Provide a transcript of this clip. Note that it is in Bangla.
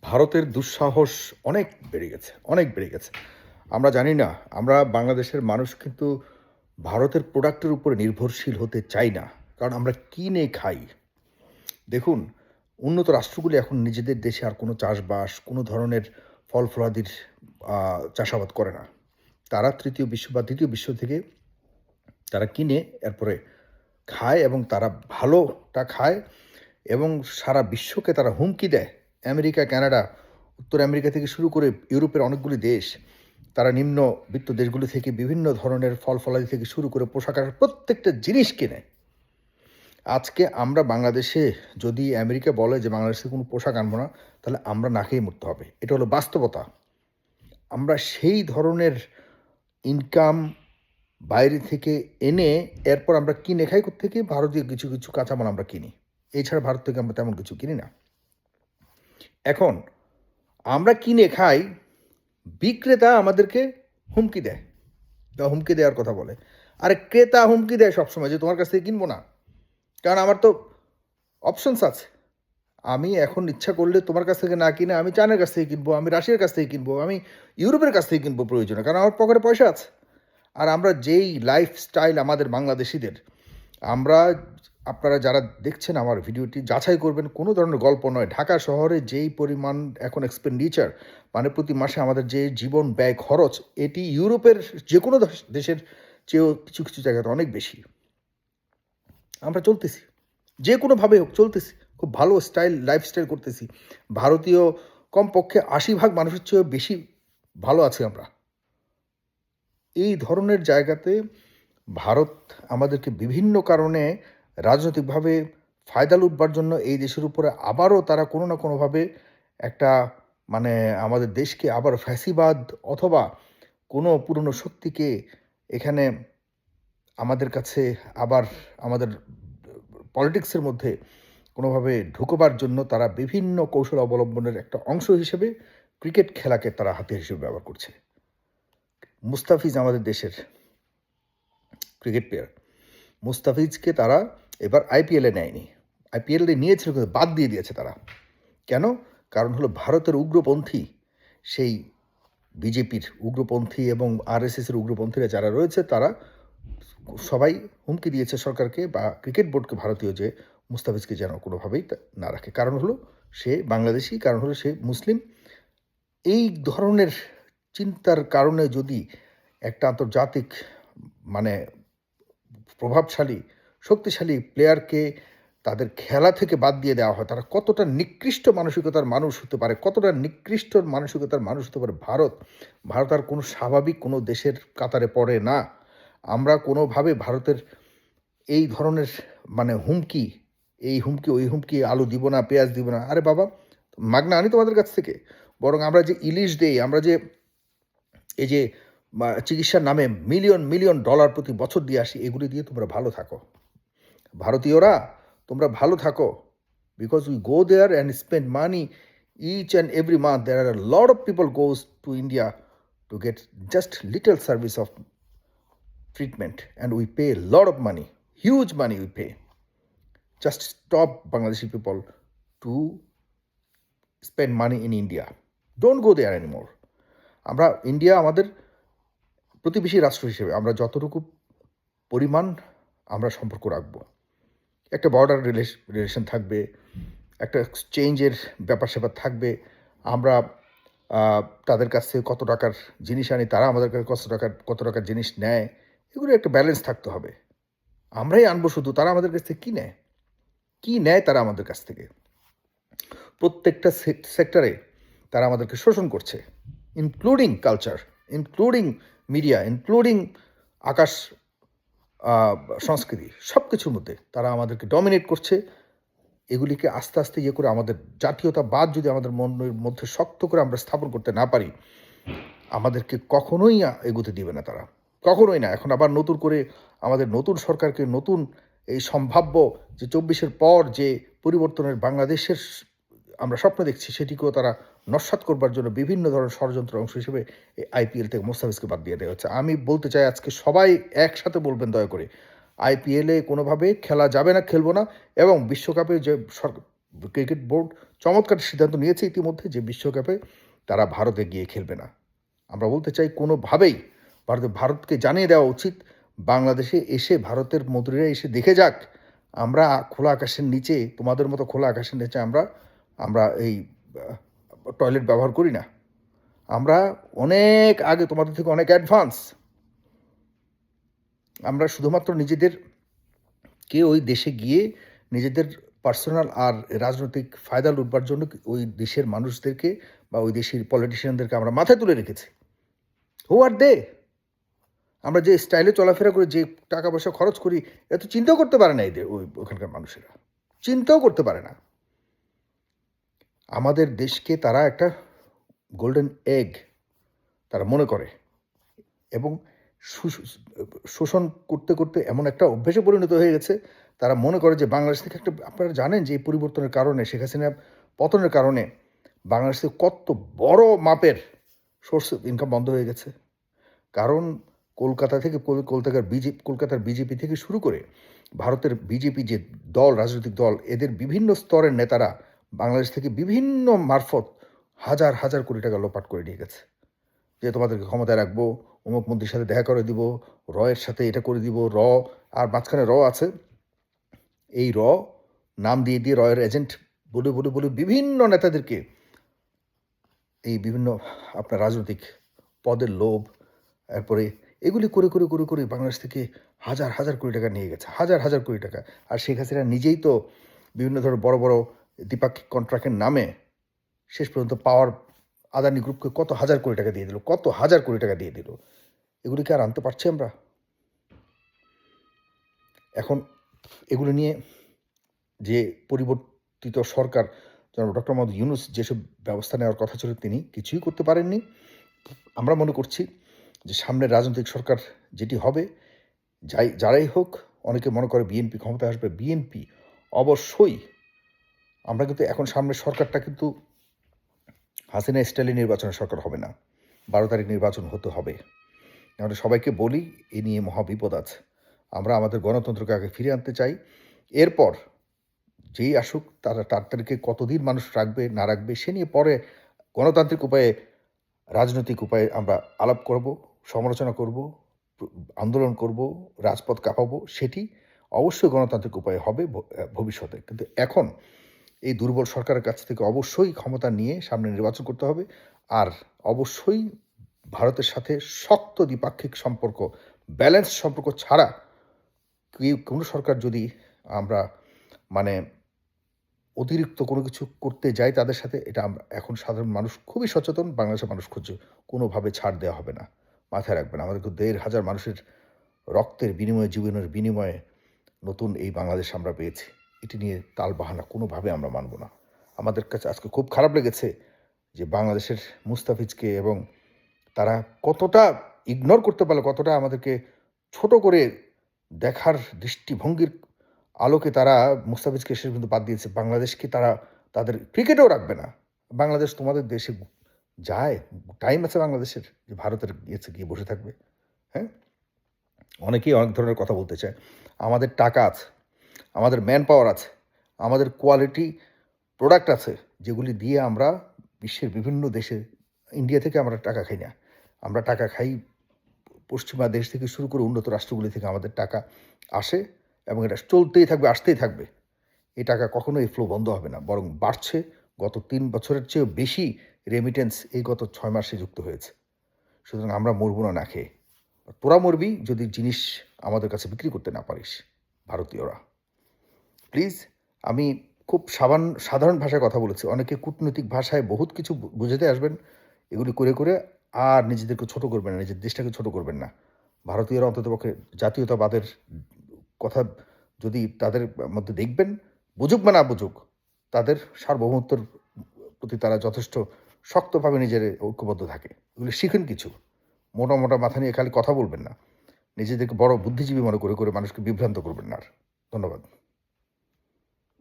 ভারতের দুঃসাহস অনেক বেড়ে গেছে, অনেক বেড়ে গেছে। আমরা জানি না, আমরা বাংলাদেশের মানুষ কিন্তু ভারতের প্রোডাক্টের উপরে নির্ভরশীল হতে চাই না। কারণ আমরা কিনে খাই। দেখুন, উন্নত রাষ্ট্রগুলি এখন নিজেদের দেশে আর কোনো চাষবাস, কোনো ধরনের ফল-ফলাদির চাষাবাদ করে না। তারা ৩য় বিশ্ব বা ২য় বিশ্ব থেকে তারা কিনে এরপরে খায় এবং তারা ভালোটা খায় এবং সারা বিশ্বকে তারা হুমকি দেয়। আমেরিকা, কানাডা, উত্তর আমেরিকা থেকে শুরু করে ইউরোপের অনেকগুলি দেশ, তারা নিম্নবিত্ত দেশগুলি থেকে বিভিন্ন ধরনের ফল-ফলাদি থেকে শুরু করে পোশাক-আশাক প্রত্যেকটা জিনিস কেনে। আজকে আমরা বাংলাদেশে যদি আমেরিকা বলে যে বাংলাদেশ থেকে কোনো পোশাক আনবো না, তাহলে আমরা না খেয়েই মরতে হবে। এটা হলো বাস্তবতা। আমরা সেই ধরনের ইনকাম বাইরে থেকে এনে এরপর আমরা কিনে খাই কোত্থেকে? ভারতীয় কিছু, কিছু কাঁচামাল আমরা কিনি। এছাড়া ভারত থেকে আমরা তেমন কিছু কিনি না। এখন আমরা কিনে খাই, বিক্রেতা আমাদেরকে হুমকি দেয় বা হুমকি দেওয়ার কথা বলে। আরে ক্রেতা হুমকি দেয় সবসময় যে তোমার কাছ থেকে কিনবো না। কারণ আমার তো অপশনস আছে। আমি এখন ইচ্ছা করলে তোমার কাছ থেকে না কিনে আমি চায়নার কাছ থেকে কিনবো, আমি রাশিয়ার কাছ থেকে কিনবো, আমি ইউরোপের কাছ থেকে কিনবো প্রয়োজনে। কারণ আমার পকেটে পয়সা আছে। আর আমরা যেই লাইফস্টাইল আমাদের বাংলাদেশিদের, আমরা আপনারা যারা দেখছেন আমার ভিডিওটি যাচাই করবেন, কোনো ধরনের গল্প নয়। ঢাকা শহরে যেই পরিমাণ এখন এক্সপেন্ডিচার, মানে প্রতি মাসে আমাদের যে জীবন ব্যয় খরচ, এটি ইউরোপের যে কোনো দেশের চেয়েও কিছু কিছু জায়গাতে অনেক বেশি। আমরা চলতেছি, যে কোনোভাবে হোক চলতেছি, খুব ভালো লাইফস্টাইল করতেছি। ভারতীয় কমপক্ষে ৮০% মানুষের চেয়েও বেশি ভালো আছি আমরা। এই ধরনের জায়গাতে ভারত আমাদেরকে বিভিন্ন কারণে রাজনৈতিকভাবে ফায়দা লুটবার জন্য এই দেশের উপরে আবারও তারা কোনো না কোনোভাবে একটা মানে আমাদের দেশকে আবার ফ্যাসিবাদ অথবা কোনো পুরনো শক্তিকে এখানে আমাদের কাছে আবার আমাদের পলিটিক্সের মধ্যে কোনোভাবে ঢুকবার জন্য তারা বিভিন্ন কৌশল অবলম্বনের একটা অংশ হিসেবে ক্রিকেট খেলাকে তারা হাতিয়ার হিসেবে ব্যবহার করছে। মুস্তাফিজ আমাদের দেশের ক্রিকেট প্লেয়ার, মুস্তাফিজকে তারা এবার আইপিএলে নেয়নি। আইপিএলে নিয়েছিল কিন্তু বাদ দিয়ে দিয়েছে তারা। কেন? কারণ হলো ভারতের উগ্রপন্থী, সেই বিজেপির উগ্রপন্থী এবং আরএসএসের উগ্রপন্থীরা যারা রয়েছে তারা সবাই হুমকি দিয়েছে সরকারকে বা ক্রিকেট বোর্ডকে ভারতীয় যে মুস্তাফিজকে যেন কোনোভাবেই না রাখে। কারণ হলো সে বাংলাদেশি, কারণ হলো সে মুসলিম। এই ধরনের চিন্তার কারণে যদি একটা আন্তর্জাতিক মানে প্রভাবশালী, শক্তিশালী প্লেয়ারকে তাদের খেলা থেকে বাদ দিয়ে দেওয়া হয়, তারা কতটা নিকৃষ্ট মানসিকতার মানুষ হতে পারে, কতটা নিকৃষ্ট মানসিকতার মানুষ হতে পারে ভারত। ভারত আর কোনো স্বাভাবিক কোনো দেশের কাতারে পড়ে না। আমরা কোনোভাবে ভারতের এই ধরনের মানে হুমকি, এই হুমকি, ওই হুমকি, আলু দিব না, পেঁয়াজ দিব না। আরে বাবা, মাগনা আনি তোমাদের কাছ থেকে। বরং আমরা যে ইলিশ দেই, আমরা যে এই যে চিকিৎসার নামে মিলিয়ন মিলিয়ন ডলার প্রতি বছর দিয়ে আসি, এগুলি দিয়ে তোমরা ভালো থাকো। ভারতীয়রা তোমরা ভালো থাকো। Because we go there and spend money each and every month. There are lot of people goes to India to get just little service of treatment, and we pay a lot of money, huge money we pay. Just stop Bangladeshi people to spend money in India. Don't go there anymore. আমরা ইন্ডিয়া আমাদের প্রতিবেশী রাষ্ট্র হিসেবে আমরা যতটুকু পরিমাণ আমরা সম্পর্ক রাখবো, একটা বর্ডার রিলেশন থাকবে, একটা এক্সচেঞ্জের ব্যাপার স্যাপার থাকবে। আমরা তাদের কাছ থেকে কত টাকার জিনিস আনি, তারা আমাদের কাছে কত টাকার জিনিস নেয়, এগুলো একটা ব্যালেন্স থাকতে হবে। আমরাই আনবো শুধু, তারা আমাদের কাছ থেকে কী নেয়? কী নেয় তারা আমাদের কাছ থেকে? প্রত্যেকটা সেক্টরে তারা আমাদেরকে শোষণ করছে, including culture, including media, including আকাশ সংস্কৃতি, সব কিছুর মধ্যে তারা আমাদেরকে ডমিনেট করছে। এগুলিকে আস্তে আস্তে ইয়ে করে আমাদের জাতীয়তাবাদ যদি আমাদের মনের মধ্যে শক্ত করে আমরা স্থাপন করতে না পারি, আমাদেরকে কখনোই এগোতে দিবে না তারা, কখনোই না। এখন আবার নতুন করে আমাদের নতুন সরকারকে নতুন এই সম্ভাব্য যে ২৪-এর পর যে পরিবর্তনের বাংলাদেশের আমরা স্বপ্ন দেখছি, সেটিকেও তারা নস্যাৎ করবার জন্য বিভিন্ন ধরনের ষড়যন্ত্রের অংশ হিসেবে এই আইপিএল থেকে মুস্তাফিজকে বাদ দিয়ে দেওয়া হচ্ছে। আমি বলতে চাই আজকে সবাই একসাথে বলবেন দয়া করে, আইপিএলে কোনোভাবে খেলা যাবে না, খেলবো না। এবং বিশ্বকাপে যে ক্রিকেট বোর্ড চমৎকার সিদ্ধান্ত নিয়েছে ইতিমধ্যে যে বিশ্বকাপে তারা ভারতে গিয়ে খেলবে না। আমরা বলতে চাই কোনোভাবেই ভারতকে জানিয়ে দেওয়া উচিত, বাংলাদেশে এসে ভারতের মন্ত্রীরা এসে দেখে যাক, আমরা খোলা আকাশের নিচে, তোমাদের মতো খোলা আকাশের নিচে আমরা আমরা এই টয়লেট ব্যবহার করি না। আমরা অনেক আগে, তোমাদের থেকে অনেক অ্যাডভান্স। আমরা শুধুমাত্র নিজেদেরকে ওই দেশে গিয়ে নিজেদের পার্সোনাল আর রাজনৈতিক ফায়দা লুটবার জন্য ওই দেশের মানুষদেরকে বা ওই দেশের পলিটিশিয়ানদেরকে আমরা মাথায় তুলে রেখেছি। হু আর দে? আমরা যে স্টাইলে চলাফেরা করি, যে টাকা পয়সা খরচ করি, এত চিন্তাও করতে পারে না এদের ওখানকার মানুষেরা, চিন্তাও করতে পারে না। আমাদের দেশকে তারা একটা গোল্ডেন এগ তারা মনে করে, এবং শোষণ করতে করতে এমন একটা অভ্যেসে পরিণত হয়ে গেছে, তারা মনে করে যে বাংলাদেশ থেকে একটা, আপনারা জানেন যে এই পরিবর্তনের কারণে, শেখ হাসিনা পতনের কারণে বাংলাদেশ থেকে কত বড় মাপের সোর্স ইনকাম বন্ধ হয়ে গেছে। কারণ কলকাতা থেকে, কলকাতার বিজেপি থেকে শুরু করে ভারতের বিজেপি যে দল, রাজনৈতিক দল, এদের বিভিন্ন স্তরের নেতারা বাংলাদেশ থেকে বিভিন্ন মারফত হাজার হাজার কোটি টাকা লোপাট করে নিয়ে গেছে। যে তোমাদেরকে ক্ষমতায় রাখবো, অমুক মন্ত্রীর সাথে দেখা করে দিব, রয়ের সাথে এটা করে দিব, আর মাঝখানে আছে, এই নাম দিয়ে দিয়ে রয়ের এজেন্ট বলে বলে বলে বিভিন্ন নেতাদেরকে এই বিভিন্ন আপনার রাজনৈতিক পদের লোভ, এরপরে এগুলি করে করে করে করে বাংলাদেশ থেকে হাজার হাজার কোটি টাকা নিয়ে গেছে, হাজার হাজার কোটি টাকা। আর শেখ হাসিনা নিজেই তো বিভিন্ন ধরনের বড় বড় দ্বিপাক্ষিক কন্ট্রাক্টের নামে শেষ পর্যন্ত পাওয়ার আদানি গ্রুপকে কত হাজার কোটি টাকা দিয়ে দিল, কত হাজার কোটি টাকা দিয়ে দিল। এগুলিকে আর আনতে পারছি আমরা? এখন এগুলো নিয়ে যে পরিবর্তিত সরকার, জনাব ডক্টর মোহাম্মদ ইউনূস যেসব ব্যবস্থা নেওয়ার কথা ছিল, তিনি কিছুই করতে পারেননি। আমরা মনে করছি যে সামনের রাজনৈতিক সরকার যেটি হবে, যারাই হোক, অনেকে মনে করে বিএনপি ক্ষমতায় আসবে, বিএনপি অবশ্যই, আমরা কিন্তু এখন সামনের সরকারটা কিন্তু হাসিনা স্টাইলে নির্বাচনের সরকার হবে না, 12 তারিখ নির্বাচন হতে হবে। আমরা সবাইকে বলি এ নিয়ে মহাবিপদ আছে। আমরা আমাদের গণতন্ত্রকে আগে ফিরে আনতে চাই, এরপর যেই আসুক তাদেরকে কতদিন মানুষ রাখবে না রাখবে সে নিয়ে পরে গণতান্ত্রিক উপায়ে, রাজনৈতিক উপায়ে আমরা আলাপ করব, সমালোচনা করব, আন্দোলন করব, রাজপথ কাঁপাবো, সেটি অবশ্যই গণতান্ত্রিক উপায়ে হবে ভবিষ্যতে। কিন্তু এখন এই দুর্বল সরকারের কাছ থেকে অবশ্যই ক্ষমতা নিয়ে সামনে নির্বাচন করতে হবে। আর অবশ্যই ভারতের সাথে শক্ত দ্বিপাক্ষিক সম্পর্ক, ব্যালেন্স সম্পর্ক ছাড়া কোনো সরকার যদি আমরা মানে অতিরিক্ত কোনো কিছু করতে যাই তাদের সাথে, এটা আমরা এখন সাধারণ মানুষ খুবই সচেতন, বাংলাদেশের মানুষ খুঁজছে, কোনোভাবে ছাড় দেওয়া হবে না, মাথায় রাখবেন। আমাদের 1,500 মানুষের রক্তের বিনিময়ে, জীবনের বিনিময়ে নতুন এই বাংলাদেশ আমরা পেয়েছি। এটি নিয়ে তাল বাহানা কোনোভাবে আমরা মানব না। আমাদের কাছে আজকে খুব খারাপ লেগেছে যে বাংলাদেশের মুস্তাফিজকে, এবং তারা কতটা ইগনোর করতে পারলো, কতটা আমাদেরকে ছোট করে দেখার দৃষ্টিভঙ্গির আলোকে তারা মুস্তাফিজকে শেষ পর্যন্ত বাদ দিয়েছে। বাংলাদেশকে তারা তাদের ক্রিকেটেও রাখবে না। বাংলাদেশ তোমাদের দেশে যায়, টাইম আছে বাংলাদেশের যে ভারতের গিয়ে বসে থাকবে? হ্যাঁ, অনেকেই অনেক ধরনের কথা বলতে চায়। আমাদের টাকা আছে, আমাদের ম্যান পাওয়ার আছে, আমাদের কোয়ালিটি প্রোডাক্ট আছে, যেগুলি দিয়ে আমরা বিশ্বের বিভিন্ন দেশে, ইন্ডিয়া থেকে আমরা টাকা খাই না, আমরা টাকা খাই পশ্চিমা দেশ থেকে শুরু করে উন্নত রাষ্ট্রগুলি থেকে আমাদের টাকা আসে, এবং এটা চলতেই থাকবে, আসতেই থাকবে। এই টাকা কখনো এই ফ্লো বন্ধ হবে না, বরং বাড়ছে। গত 3 বছরের চেয়েও বেশি রেমিটেন্স এই গত 6 মাসে যুক্ত হয়েছে। সুতরাং আমরা মরবো না না খেয়ে। তোরা মরবি যদি জিনিস আমাদের কাছে বিক্রি করতে না পারিস, ভারতীয়রা। প্লিজ, আমি খুব সাধারণ ভাষায় কথা বলেছি, অনেকে কূটনৈতিক ভাষায় বহুত কিছু বুঝাতে আসবেন, এগুলি করে করে আর নিজেদেরকে ছোট করবেন না, নিজের দেশটাকে ছোট করবেন না। ভারতীয়রা অন্ততপক্ষে জাতীয়তাবাদের কথা যদি তাদের মধ্যে দেখবেন, বুঝুক বা না বুঝুক, তাদের সার্বভৌমত্বর প্রতি তারা যথেষ্ট শক্তভাবে নিজের ঐক্যবদ্ধ থাকে। এগুলি শিখেন কিছু, মোটা মোটা মাথা নিয়ে খালি কথা বলবেন না, নিজেদেরকে বড় বুদ্ধিজীবী মনে করে করে মানুষকে বিভ্রান্ত করবেন না। আর ধন্যবাদ।